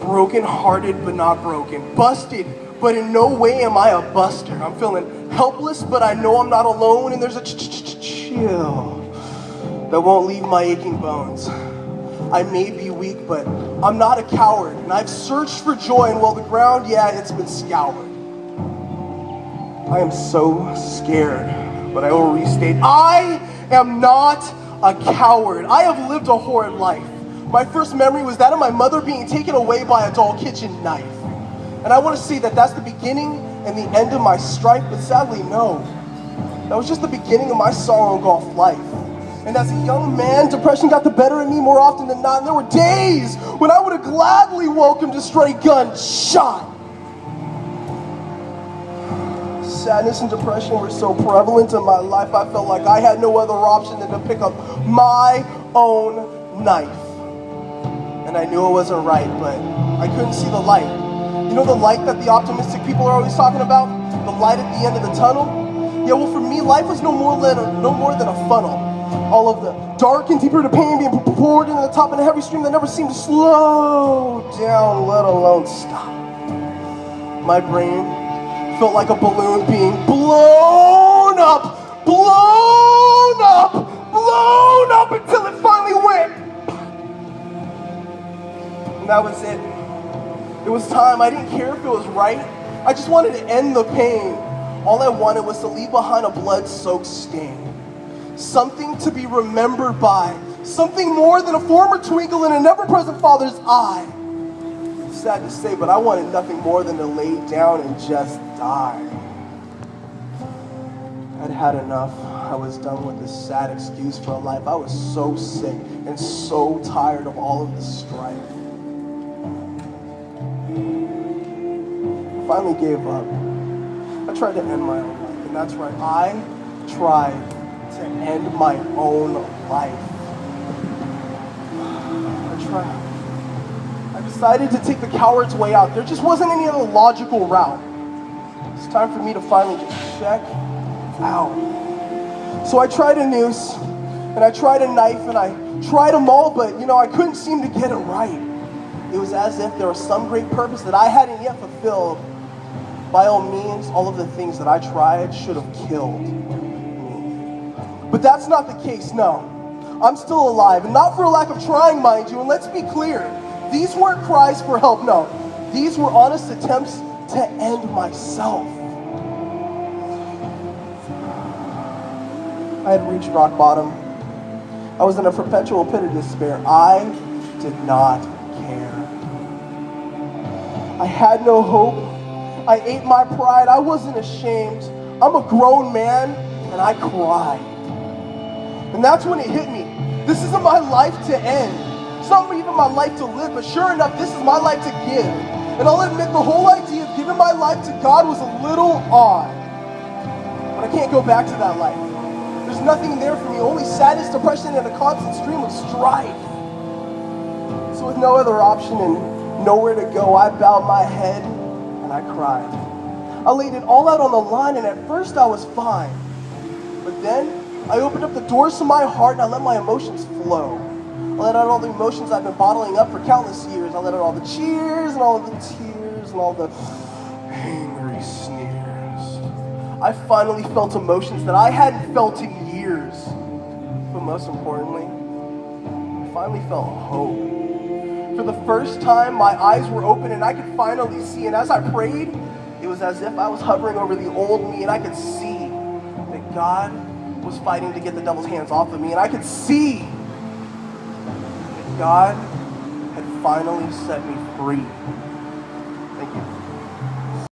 broken-hearted but not broken. Busted, but in no way am I a buster. I'm feeling helpless, but I know I'm not alone, and there's a chill that won't leave my aching bones. I may be weak, but I'm not a coward, and I've searched for joy, and while the ground, yeah, it's been scoured. I am so scared, but I will restate, I am not a coward. I have lived a horrid life. My first memory was that of my mother being taken away by a dull kitchen knife. And I want to say that that's the beginning and the end of my strife, but sadly, no. That was just the beginning of my sorrow-engulfed life. And as a young man, depression got the better of me more often than not, and there were days when I would have gladly welcomed a stray gunshot. Sadness and depression were so prevalent in my life, I felt like I had no other option than to pick up my own knife. And I knew it wasn't right, but I couldn't see the light. You know the light that the optimistic people are always talking about? The light at the end of the tunnel? Yeah, well for me, life was no more than a funnel. All of the dark and deeper to pain being poured into the top of a heavy stream that never seemed to slow down, let alone stop. My brain felt like a balloon being blown up, blown up, blown up until it finally went. And that was it. It was time. I didn't care if it was right. I just wanted to end the pain. All I wanted was to leave behind a blood-soaked stain. Something to be remembered by. Something more than a former twinkle in an ever-present father's eye. It's sad to say, but I wanted nothing more than to lay down and just die. I'd had enough. I was done with this sad excuse for a life. I was so sick and so tired of all of this strife. I finally gave up. I tried to end my own life, and that's right. I tried to end my own life. I decided to take the coward's way out. There just wasn't any other logical route. It's time for me to finally just check out. So I tried a noose, and I tried a knife, and I tried them all, but I couldn't seem to get it right. It was as if there was some great purpose that I hadn't yet fulfilled. By all means, all of the things that I tried should have killed me. But that's not the case, no. I'm still alive, and not for a lack of trying, mind you, and let's be clear. These weren't cries for help, no. These were honest attempts to end myself. I had reached rock bottom. I was in a perpetual pit of despair. I did not care. I had no hope. I ate my pride. I wasn't ashamed. I'm a grown man, and I cried. And that's when it hit me. This isn't my life to end. It's not even my life to live, but sure enough, this is my life to give. And I'll admit, the whole idea of giving my life to God was a little odd. But I can't go back to that life. There's nothing there for me, only sadness, depression, and a constant stream of strife. So with no other option and nowhere to go, I bowed my head and I cried. I laid it all out on the line, and at first I was fine. But then I opened up the doors to my heart and I let my emotions flow. I let out all the emotions I've been bottling up for countless years. I let out all the cheers and all of the tears and all the angry sneers. I finally felt emotions that I hadn't felt in years. But most importantly, I finally felt hope. For the first time, my eyes were open and I could finally see. And as I prayed, it was as if I was hovering over the old me, and I could see that God was fighting to get the devil's hands off of me. And I could see that God had finally set me free.